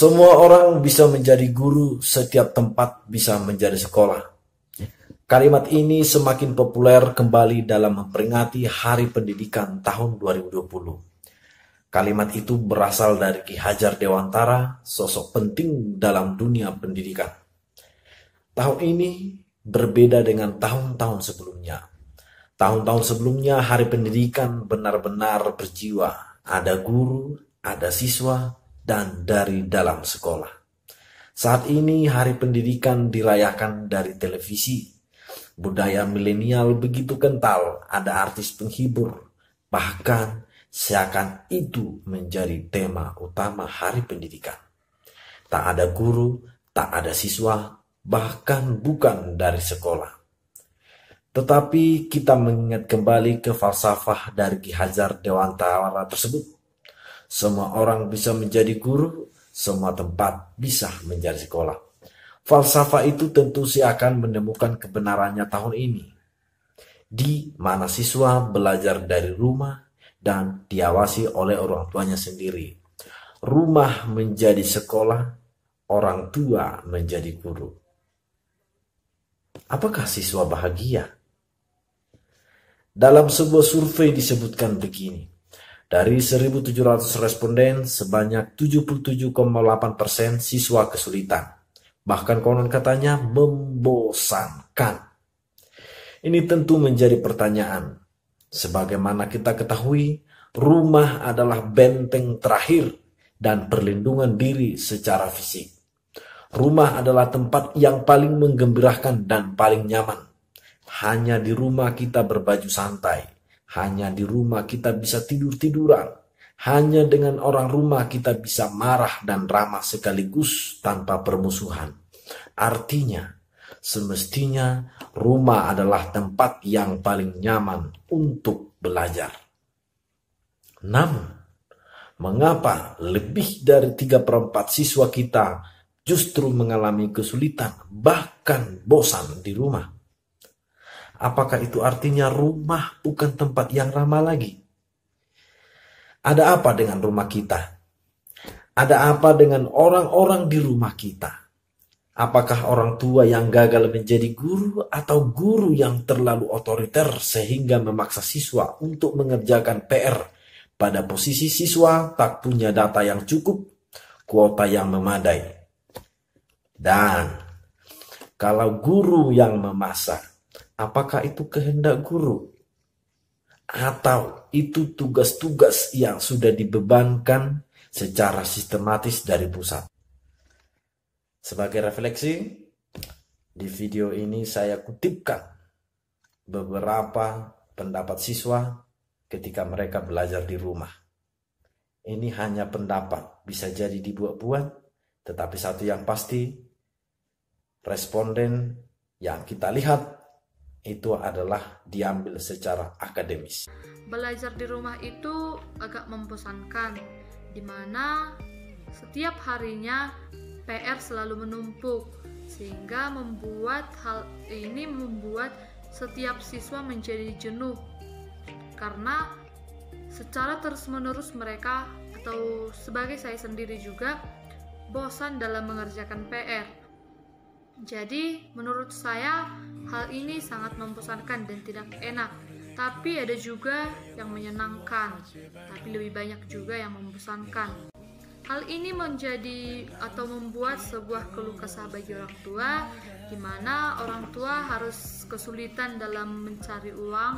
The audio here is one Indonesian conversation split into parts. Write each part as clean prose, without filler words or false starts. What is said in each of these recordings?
Semua orang bisa menjadi guru, setiap tempat bisa menjadi sekolah. Kalimat ini semakin populer kembali dalam memperingati Hari Pendidikan tahun 2020. Kalimat itu berasal dari Ki Hajar Dewantara, sosok penting dalam dunia pendidikan. Tahun ini berbeda dengan tahun-tahun sebelumnya. Tahun-tahun sebelumnya Hari Pendidikan benar-benar berjiwa. Ada guru, ada siswa, dan dari dalam sekolah. Saat ini Hari Pendidikan dirayakan dari televisi. Budaya milenial begitu kental, ada artis penghibur. Bahkan seakan itu menjadi tema utama Hari Pendidikan. Tak ada guru, tak ada siswa, bahkan bukan dari sekolah. Tetapi kita mengingat kembali ke falsafah dari Ki Hajar Dewantara tersebut. Semua orang bisa menjadi guru, semua tempat bisa menjadi sekolah. Falsafah itu tentu akan menemukan kebenarannya tahun ini, di mana siswa belajar dari rumah dan diawasi oleh orang tuanya sendiri. Rumah menjadi sekolah, orang tua menjadi guru. Apakah siswa bahagia? Dalam sebuah survei disebutkan begini. Dari 1.700 responden, sebanyak 77,8% siswa kesulitan. Bahkan konon katanya membosankan. Ini tentu menjadi pertanyaan. Sebagaimana kita ketahui, rumah adalah benteng terakhir dan perlindungan diri secara fisik. Rumah adalah tempat yang paling menggembirakan dan paling nyaman. Hanya di rumah kita berbaju santai. Hanya di rumah kita bisa tidur-tiduran. Hanya dengan orang rumah kita bisa marah dan ramah sekaligus tanpa permusuhan. Artinya, semestinya rumah adalah tempat yang paling nyaman untuk belajar. Namun, mengapa lebih dari 3/4 siswa kita justru mengalami kesulitan, bahkan bosan di rumah? Apakah itu artinya rumah bukan tempat yang ramah lagi? Ada apa dengan rumah kita? Ada apa dengan orang-orang di rumah kita? Apakah orang tua yang gagal menjadi guru atau guru yang terlalu otoriter sehingga memaksa siswa untuk mengerjakan PR pada posisi siswa tak punya data yang cukup, kuota yang memadai? Dan kalau guru yang memaksa, apakah itu kehendak guru? Atau itu tugas-tugas yang sudah dibebankan secara sistematis dari pusat? Sebagai refleksi, di video ini saya kutipkan beberapa pendapat siswa ketika mereka belajar di rumah. Ini hanya pendapat, bisa jadi dibuat-buat, tetapi satu yang pasti, responden yang kita lihat itu adalah diambil secara akademis. Belajar di rumah itu agak membosankan, di mana setiap harinya PR selalu menumpuk, sehingga membuat setiap siswa menjadi jenuh. Karena secara terus-menerus mereka, atau sebagai saya sendiri juga, bosan dalam mengerjakan PR. Jadi menurut saya hal ini sangat membosankan dan tidak enak. Tapi ada juga yang menyenangkan, tapi lebih banyak juga yang membosankan. Hal ini menjadi atau membuat sebuah keluh kesah bagi orang tua, di mana orang tua harus kesulitan dalam mencari uang,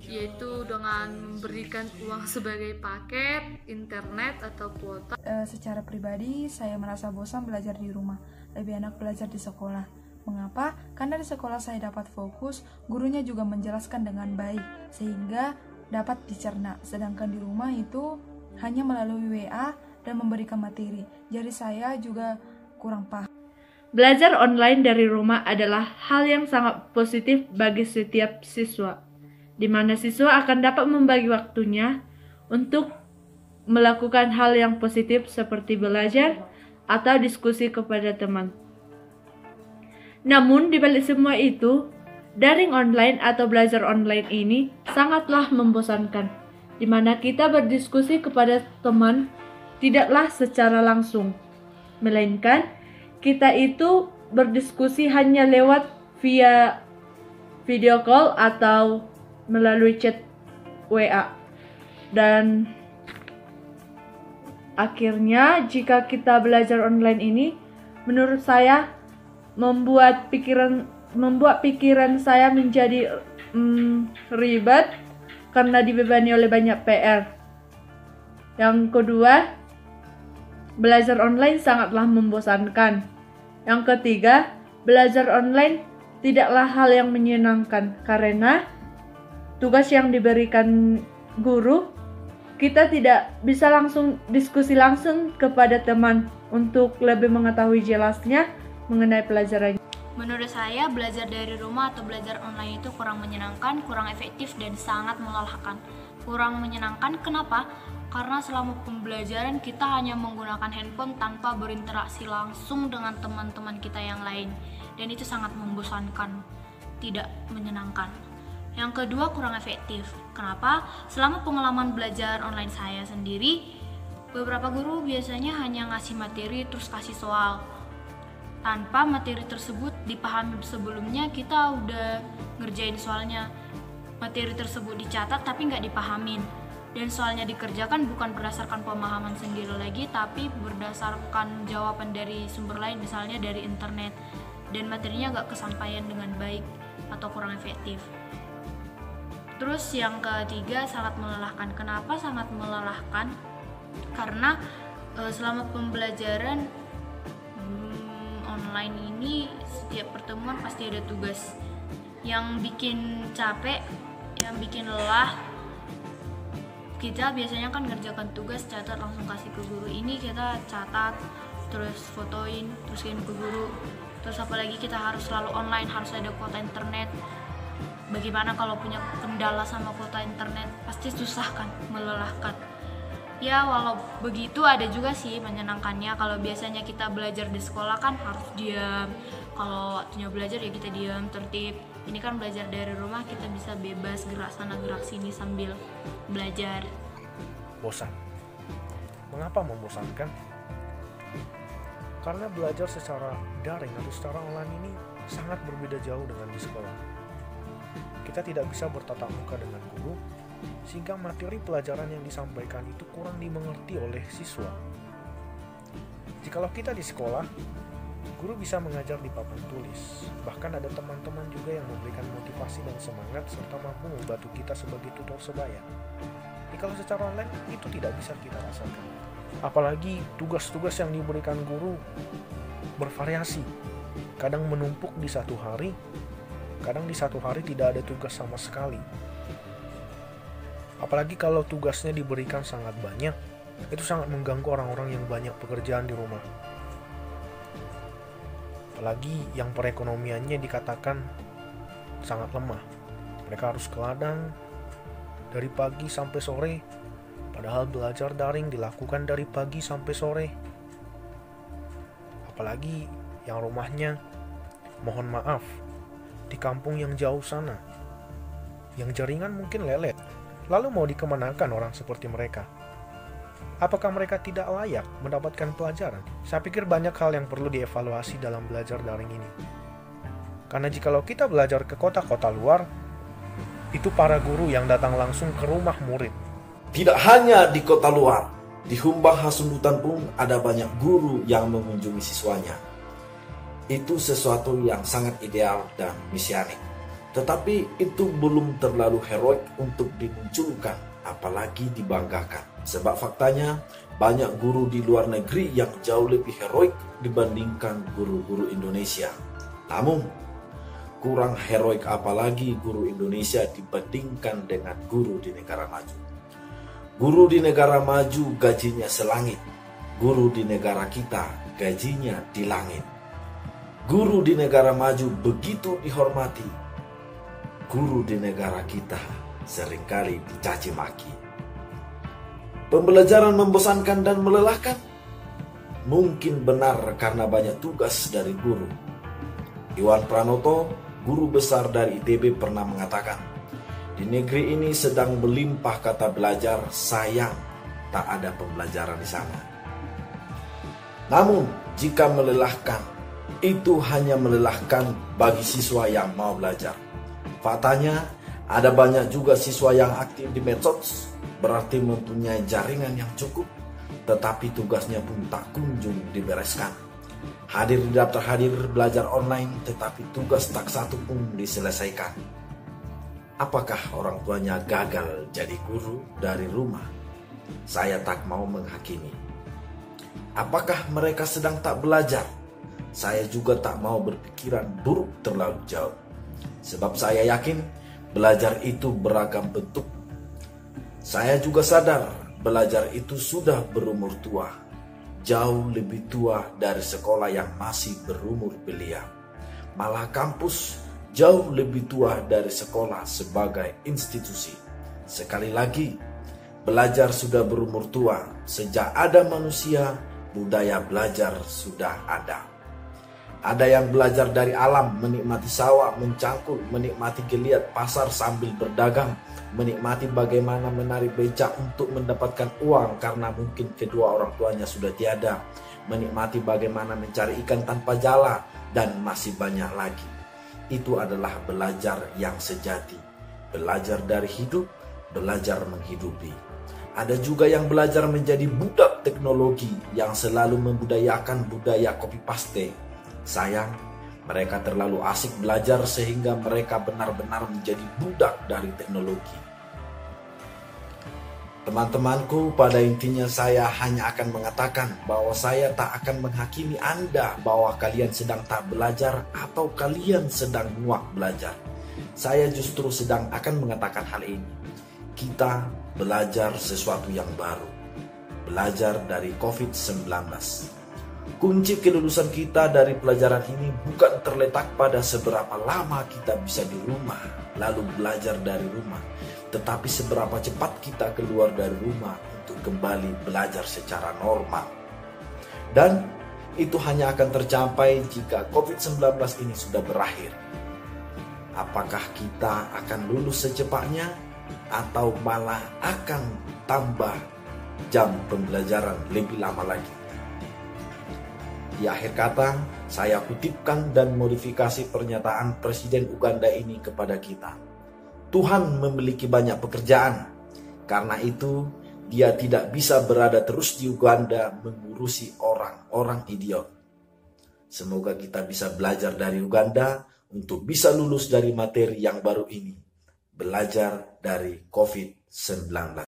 yaitu dengan memberikan uang sebagai paket, internet, atau kuota. Secara pribadi, saya merasa bosan belajar di rumah. Lebih enak belajar di sekolah. Mengapa? Karena di sekolah saya dapat fokus, gurunya juga menjelaskan dengan baik, sehingga dapat dicerna. Sedangkan di rumah itu hanya melalui WA dan memberikan materi. Jadi saya juga kurang paham. Belajar online dari rumah adalah hal yang sangat positif bagi setiap siswa, di mana siswa akan dapat membagi waktunya untuk melakukan hal yang positif seperti belajar atau diskusi kepada teman. Namun di balik semua itu, daring online atau belajar online ini sangatlah membosankan, di mana kita berdiskusi kepada teman tidaklah secara langsung, melainkan kita itu berdiskusi hanya lewat via video call atau melalui chat WA. Dan akhirnya jika kita belajar online ini, menurut saya membuat pikiran saya menjadi ribet karena dibebani oleh banyak PR. Yang kedua, belajar online sangatlah membosankan. Yang ketiga, belajar online tidaklah hal yang menyenangkan karena tugas yang diberikan guru, kita tidak bisa langsung diskusi langsung kepada teman untuk lebih mengetahui jelasnya mengenai pelajaran. Menurut saya, belajar dari rumah atau belajar online itu kurang menyenangkan, kurang efektif, dan sangat melelahkan. Kurang menyenangkan kenapa? Karena selama pembelajaran kita hanya menggunakan handphone tanpa berinteraksi langsung dengan teman-teman kita yang lain. Dan itu sangat membosankan, tidak menyenangkan. Yang kedua, kurang efektif. Kenapa? Selama pengalaman belajar online saya sendiri, beberapa guru biasanya hanya ngasih materi terus kasih soal. Tanpa materi tersebut dipahami sebelumnya, kita udah ngerjain soalnya. Materi tersebut dicatat tapi nggak dipahamin. Dan soalnya dikerjakan bukan berdasarkan pemahaman sendiri lagi, tapi berdasarkan jawaban dari sumber lain, misalnya dari internet. Dan materinya nggak kesampaian dengan baik atau kurang efektif. Terus yang ketiga, sangat melelahkan. Kenapa sangat melelahkan? Karena selama pembelajaran online ini, setiap pertemuan pasti ada tugas yang bikin capek, yang bikin lelah. Kita biasanya kan ngerjakan tugas, catat langsung kasih ke guru. Ini kita catat, terus fotoin, terus kirim ke guru. Terus apalagi kita harus selalu online, harus ada kuota internet. Bagaimana kalau punya kendala sama kuota internet? Pasti susah kan, melelahkan. Ya walau begitu ada juga sih menyenangkannya. Kalau biasanya kita belajar di sekolah kan harus diam. Kalau waktunya belajar ya kita diam, tertib. Ini kan belajar dari rumah, kita bisa bebas gerak sana gerak sini sambil belajar. Bosan. Mengapa membosankan? Karena belajar secara daring atau secara online ini sangat berbeda jauh dengan di sekolah. Kita tidak bisa bertatap muka dengan guru, sehingga materi pelajaran yang disampaikan itu kurang dimengerti oleh siswa. Jikalau kita di sekolah, guru bisa mengajar di papan tulis. Bahkan ada teman-teman juga yang memberikan motivasi dan semangat serta mampu membantu kita sebagai tutor sebaya. Jikalau secara online itu tidak bisa kita rasakan. Apalagi tugas-tugas yang diberikan guru bervariasi. Kadang menumpuk di satu hari, kadang di satu hari tidak ada tugas sama sekali. Apalagi kalau tugasnya diberikan sangat banyak, itu sangat mengganggu orang-orang yang banyak pekerjaan di rumah. Apalagi yang perekonomiannya dikatakan sangat lemah. Mereka harus ke ladang dari pagi sampai sore, padahal belajar daring dilakukan dari pagi sampai sore. Apalagi yang rumahnya, mohon maaf, di kampung yang jauh sana, yang jaringan mungkin lelet. Lalu mau dikemanakan orang seperti mereka? Apakah mereka tidak layak mendapatkan pelajaran? Saya pikir banyak hal yang perlu dievaluasi dalam belajar daring ini. Karena jikalau kita belajar ke kota-kota luar, itu para guru yang datang langsung ke rumah murid. Tidak hanya di kota luar, di Humbang Hasundutan pun ada banyak guru yang mengunjungi siswanya. Itu sesuatu yang sangat ideal dan mesianik. Tetapi itu belum terlalu heroik untuk dimunculkan, apalagi dibanggakan. Sebab faktanya, banyak guru di luar negeri yang jauh lebih heroik dibandingkan guru-guru Indonesia. Namun, kurang heroik apalagi guru Indonesia dibandingkan dengan guru di negara maju. Guru di negara maju gajinya selangit. Guru di negara kita gajinya di langit. Guru di negara maju begitu dihormati. Guru di negara kita seringkali dicaci maki. Pembelajaran membosankan dan melelahkan? Mungkin benar karena banyak tugas dari guru. Iwan Pranoto, guru besar dari ITB, pernah mengatakan, di negeri ini sedang melimpah kata belajar, sayang tak ada pembelajaran di sana. Namun, Jika melelahkan, itu hanya melelahkan bagi siswa yang mau belajar. Faktanya, ada banyak juga siswa yang aktif di medsos, berarti mempunyai jaringan yang cukup, tetapi tugasnya pun tak kunjung dibereskan. Hadir di daftar hadir belajar online, tetapi tugas tak satu pun diselesaikan. Apakah orang tuanya gagal jadi guru dari rumah? Saya tak mau menghakimi. Apakah mereka sedang tak belajar? Saya juga tak mau berpikiran buruk terlalu jauh. Sebab saya yakin belajar itu beragam bentuk. Saya juga sadar belajar itu sudah berumur tua. Jauh lebih tua dari sekolah yang masih berumur belia. Malah kampus jauh lebih tua dari sekolah sebagai institusi. Sekali lagi, belajar sudah berumur tua. Sejak ada manusia, budaya belajar sudah ada. Ada yang belajar dari alam, menikmati sawah, mencangkul, menikmati geliat pasar sambil berdagang, menikmati bagaimana menarik becak untuk mendapatkan uang karena mungkin kedua orang tuanya sudah tiada, menikmati bagaimana mencari ikan tanpa jala, dan masih banyak lagi. Itu adalah belajar yang sejati, belajar dari hidup, belajar menghidupi. Ada juga yang belajar menjadi budak teknologi yang selalu membudayakan budaya copy paste. Sayang, mereka terlalu asik belajar sehingga mereka benar-benar menjadi budak dari teknologi. Teman-temanku, pada intinya saya hanya akan mengatakan bahwa saya tak akan menghakimi Anda bahwa kalian sedang tak belajar atau kalian sedang muak belajar. Saya justru sedang akan mengatakan hal ini. Kita belajar sesuatu yang baru. Belajar dari COVID-19. Kunci kelulusan kita dari pelajaran ini bukan terletak pada seberapa lama kita bisa di rumah, lalu belajar dari rumah, tetapi seberapa cepat kita keluar dari rumah untuk kembali belajar secara normal. Dan itu hanya akan tercapai jika COVID-19 ini sudah berakhir. Apakah kita akan lulus secepatnya atau malah akan tambah jam pembelajaran lebih lama lagi? Di akhir kata, saya kutipkan dan modifikasi pernyataan Presiden Uganda ini kepada kita. Tuhan memiliki banyak pekerjaan. Karena itu, dia tidak bisa berada terus di Uganda mengurusi orang-orang idiot. Semoga kita bisa belajar dari Uganda untuk bisa lulus dari materi yang baru ini. Belajar dari COVID-19.